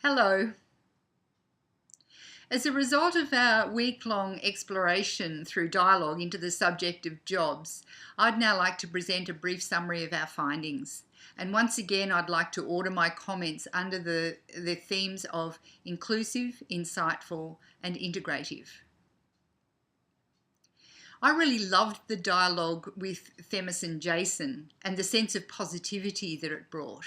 Hello. As a result of our week-long exploration through dialogue into the subject of jobs, I'd now like to present a brief summary of our findings. And once again, I'd like to order my comments under the themes of inclusive, insightful, and integrative. I really loved the dialogue with Themis and Jason and the sense of positivity that it brought.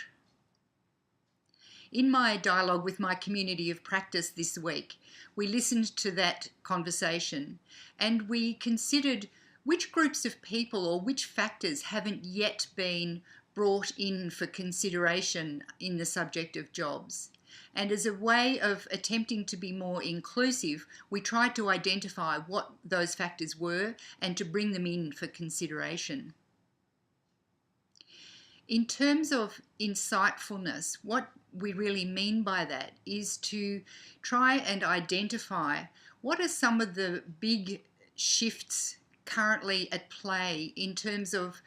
In my dialogue with my community of practice this week, we listened to that conversation and we considered which groups of people or which factors haven't yet been brought in for consideration in the subject of jobs. And as a way of attempting to be more inclusive, we tried to identify what those factors were and to bring them in for consideration. In terms of insightfulness, what we really mean by that is to try and identify what are some of the big shifts currently at play in terms of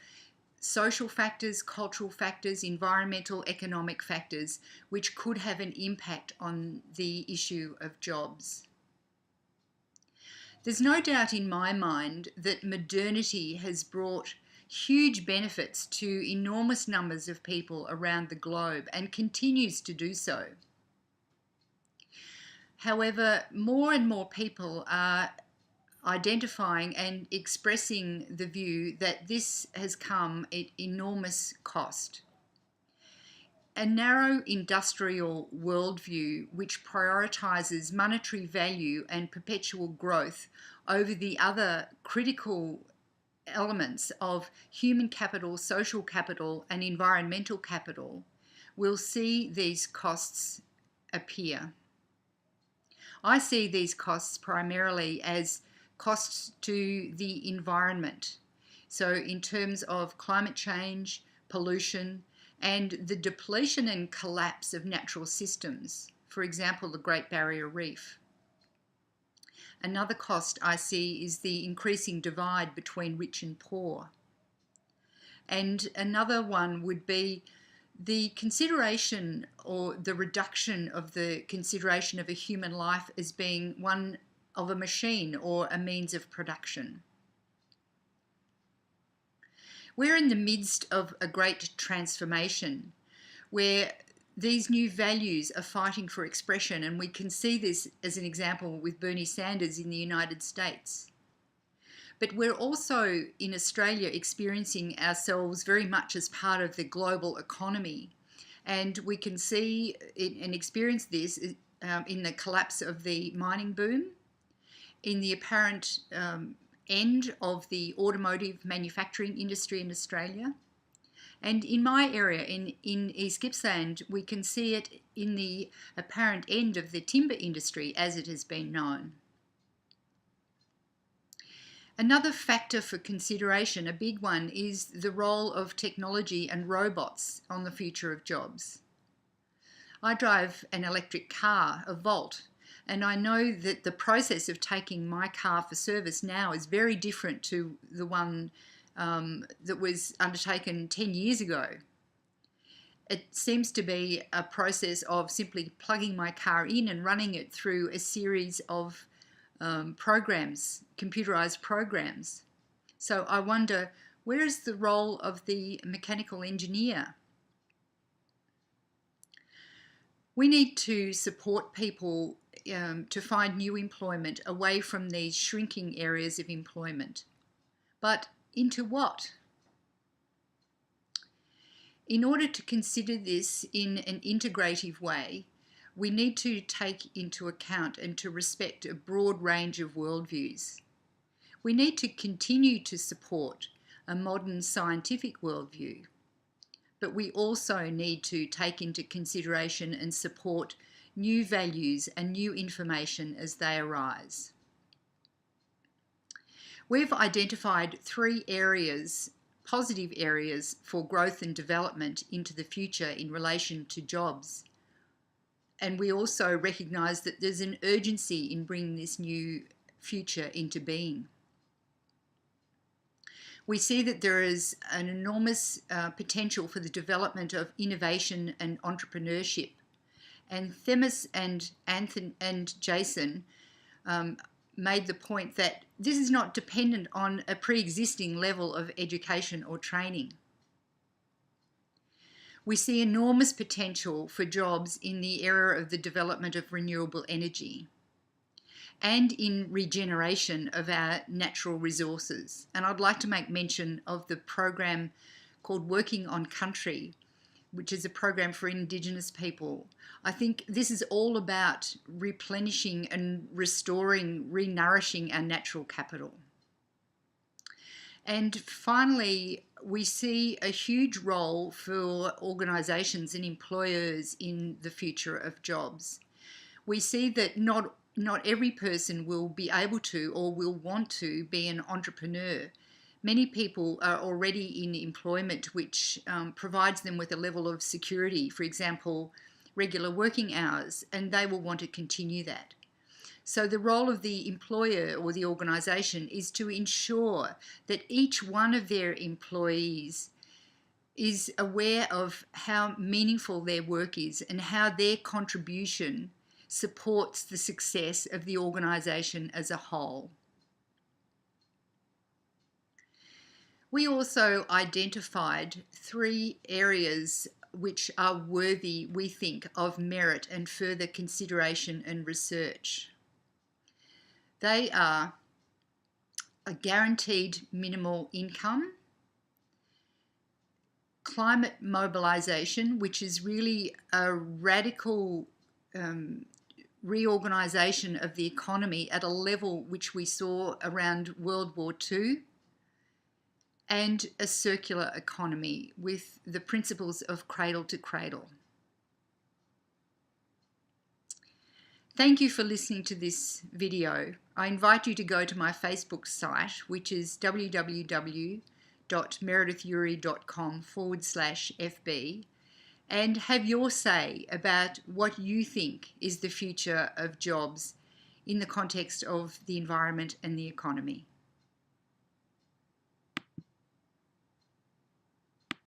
social factors, cultural factors, environmental, economic factors, which could have an impact on the issue of jobs. There's no doubt in my mind that modernity has brought huge benefits to enormous numbers of people around the globe and continues to do so. However, more and more people are identifying and expressing the view that this has come at enormous cost. A narrow industrial worldview which prioritises monetary value and perpetual growth over the other critical elements of human capital, social capital, and environmental capital will see these costs appear. I see these costs primarily as costs to the environment. So in terms of climate change, pollution, and the depletion and collapse of natural systems, for example, the Great Barrier Reef. Another cost I see is the increasing divide between rich and poor. And another one would be the consideration or the reduction of the consideration of a human life as being one of a machine or a means of production. We're in the midst of a great transformation where these new values are fighting for expression, and we can see this as an example with Bernie Sanders in the United States. But we're also in Australia experiencing ourselves very much as part of the global economy, and we can see and experience this in the collapse of the mining boom, in the apparent end of the automotive manufacturing industry in Australia. And in my area, in East Gippsland, we can see it in the apparent end of the timber industry as it has been known. Another factor for consideration, a big one, is the role of technology and robots on the future of jobs. I drive an electric car, a Volt, and I know that the process of taking my car for service now is very different to the one that was undertaken 10 years ago. It seems to be a process of simply plugging my car in and running it through a series of programs, computerized programs. So I wonder, where is the role of the mechanical engineer? We need to support people to find new employment away from these shrinking areas of employment. But into what? In order to consider this in an integrative way, we need to take into account and to respect a broad range of worldviews. We need to continue to support a modern scientific worldview, but we also need to take into consideration and support new values and new information as they arise. We've identified 3 areas, positive areas for growth and development into the future in relation to jobs. And we also recognise that there's an urgency in bringing this new future into being. We see that there is an enormous potential for the development of innovation and entrepreneurship. And Themis and Anthony and Jason made the point that this is not dependent on a pre-existing level of education or training. We see enormous potential for jobs in the area of the development of renewable energy and in regeneration of our natural resources. And I'd like to make mention of the program called Working on Country, which is a program for Indigenous people. I think this is all about replenishing and restoring, renourishing our natural capital. And finally, we see a huge role for organisations and employers in the future of jobs. We see that not every person will be able to or will want to be an entrepreneur. Many people are already in employment, which provides them with a level of security, for example, regular working hours, and they will want to continue that. So the role of the employer or the organisation is to ensure that each one of their employees is aware of how meaningful their work is and how their contribution supports the success of the organisation as a whole. We also identified 3 areas which are worthy, we think, of merit and further consideration and research. They are a guaranteed minimal income, climate mobilisation, which is really a radical reorganisation of the economy at a level which we saw around World War II, and a circular economy with the principles of cradle to cradle. Thank you for listening to this video. I invite you to go to my Facebook site, which is www.meredithuri.com/FB, and have your say about what you think is the future of jobs in the context of the environment and the economy.